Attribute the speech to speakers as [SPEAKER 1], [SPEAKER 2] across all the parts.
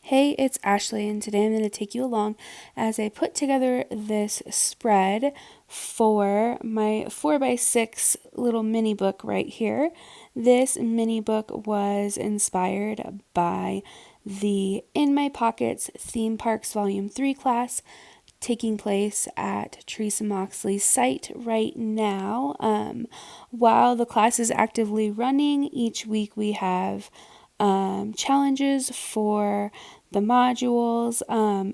[SPEAKER 1] Hey, it's Ashley, and today I'm going to take you along as I put together this spread for my 4x6 little mini book right here. This mini book was inspired by the In My Pockets Theme Parks Volume 3 class taking place at Theresa Moxley's site right now. While the class is actively running, each week we have challenges for the modules,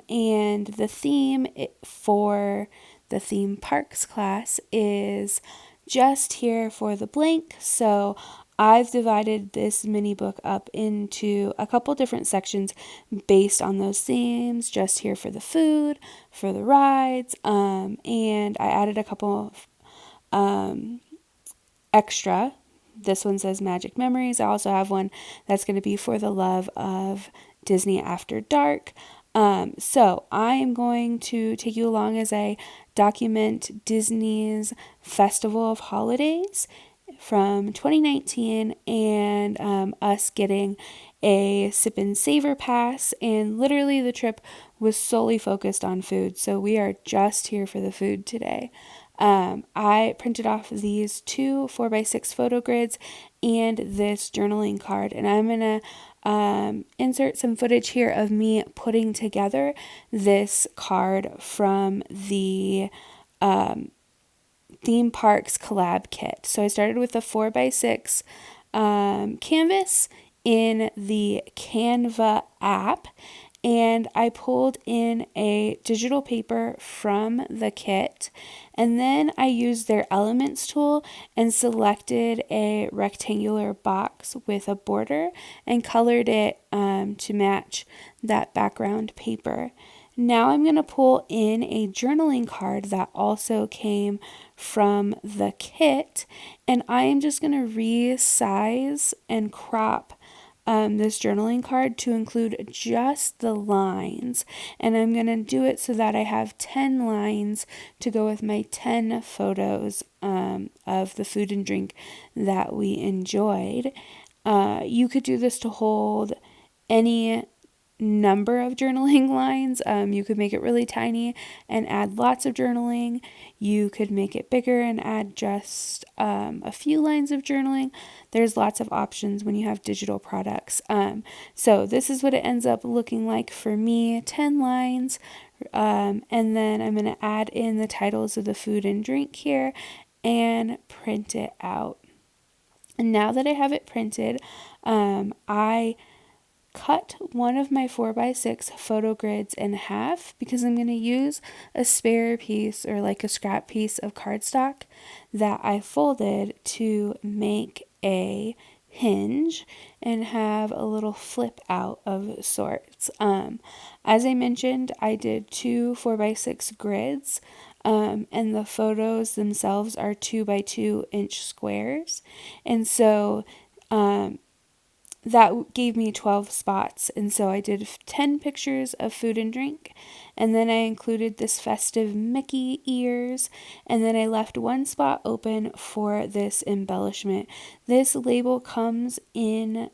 [SPEAKER 1] and the theme for the theme parks class is just here for the blank. So I've divided this mini book up into a couple different sections based on those themes. Just here for the food, for the rides, and I added a couple extra. This one says Magic Memories. I also have one that's going to be for the love of Disney After Dark. So I am going to take you along as I document Disney's Festival of Holidays from 2019 and us getting a sip and savor pass, and literally the trip was solely focused on food, so we are just here for the food today. I printed off these two 4x6 photo grids and this journaling card, and I'm going to insert some footage here of me putting together this card from the Theme Parks Collab Kit. So I started with a 4x6 canvas in the Canva app, and I pulled in a digital paper from the kit, and then I used their Elements tool and selected a rectangular box with a border and colored it to match that background paper. Now I'm going to pull in a journaling card that also came from the kit, and I am just going to resize and crop this journaling card to include just the lines, and I'm going to do it so that I have 10 lines to go with my 10 photos of the food and drink that we enjoyed. You could do this to hold any number of journaling lines. You could make it really tiny and add lots of journaling. You could make it bigger and add just a few lines of journaling. There's lots of options when you have digital products. So this is what it ends up looking like for me, 10 lines. And then I'm going to add in the titles of the food and drink here and print it out. And now that I have it printed, I cut one of my 4x6 photo grids in half because I'm going to use a spare piece or like a scrap piece of cardstock that I folded to make a hinge and have a little flip out of sorts. As I mentioned, I did two 4x6 grids, and the photos themselves are 2x2 inch squares, and so that gave me 12 spots, and so I did 10 pictures of food and drink, and then I included this festive Mickey ears, and then I left one spot open for this embellishment. This label comes in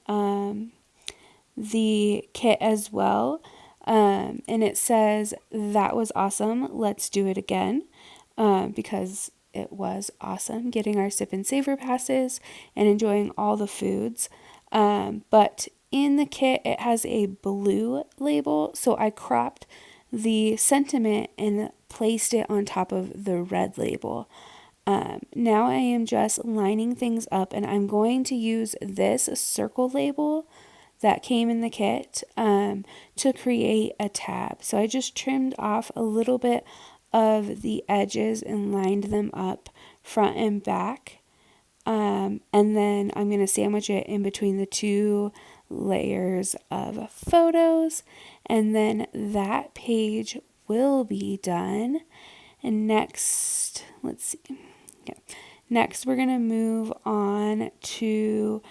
[SPEAKER 1] the kit as well, and it says, "That was awesome, let's do it again," because it was awesome getting our sip and savor passes and enjoying all the foods. But in the kit, it has a blue label, so I cropped the sentiment and placed it on top of the red label. Now I am just lining things up, and I'm going to use this circle label that came in the kit to create a tab. So I just trimmed off a little bit of the edges and lined them up front and back. And then I'm going to sandwich it in between the two layers of photos, and then that page will be done. And next, let's see. Yeah. Next, we're going to move on to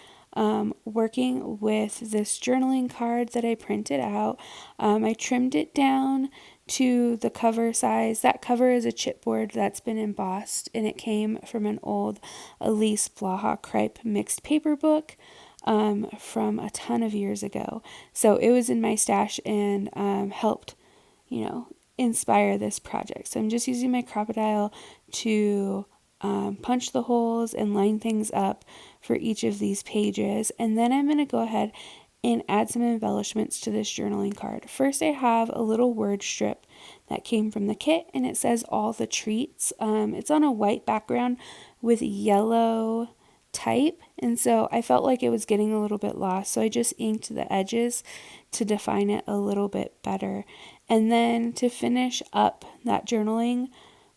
[SPEAKER 1] working with this journaling card that I printed out. I trimmed it down to the cover size. That cover is a chipboard that's been embossed, and it came from an old Elise Blaha Cripe mixed paper book. from a ton of years ago. So it was in my stash and helped, inspire this project. So I'm just using my Crop-A-Dile to punch the holes and line things up for each of these pages. And then I'm going to go ahead and add some embellishments to this journaling card. First, I have a little word strip that came from the kit, and it says all the treats. It's on a white background with yellow type, and so I felt like it was getting a little bit lost, so I just inked the edges to define it a little bit better. And then to finish up that journaling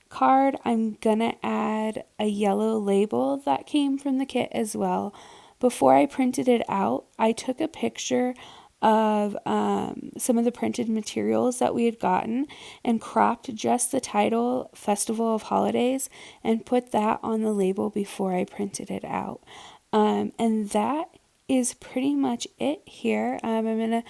[SPEAKER 1] card, I'm gonna add a yellow label that came from the kit as well. Before I printed it out, I took a picture of some of the printed materials that we had gotten and cropped just the title, Festival of Holidays, and put that on the label before I printed it out. And that is pretty much it here. I'm going to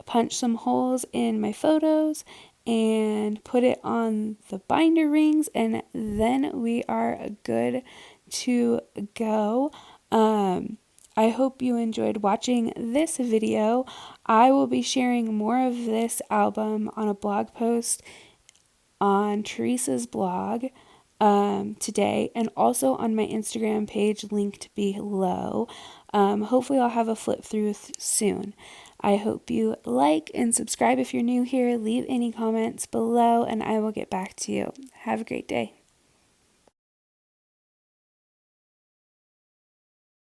[SPEAKER 1] punch some holes in my photos and put it on the binder rings, and then we are good to go. I hope you enjoyed watching this video. I will be sharing more of this album on a blog post on Theresa's blog today, and also on my Instagram page linked below. Hopefully I'll have a flip through soon. I hope you like and subscribe if you're new here. Leave any comments below and I will get back to you. Have a great day.